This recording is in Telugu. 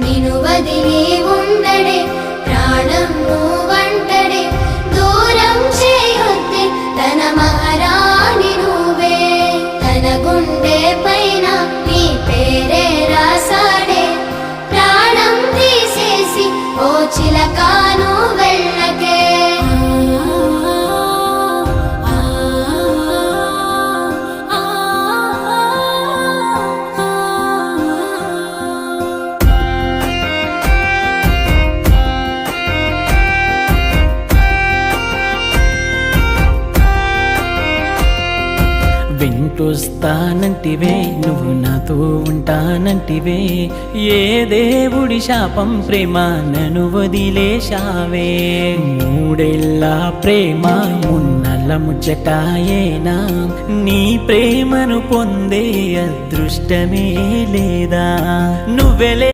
నిను వదిలి ఉండడే ప్రాణం నువ్వంటడే దూరం చేయొద్దే తన మహారాణి నువ్వే తన గుండె పైన నీ పేరే రాసాడే ప్రాణం తీసేసి ఓ చిలకాను వెళ్ళకే వెంటొస్తానంటివే నువ్వు నాతో ఉంటానంటివే ఏ దేవుడి శాపం ప్రేమ నన్ను వదిలేశావే మూడేళ్ళ ప్రేమ మున్నల ముచ్చటాయేనా నీ ప్రేమను పొందే అదృష్టమే లేదా నువ్వెలే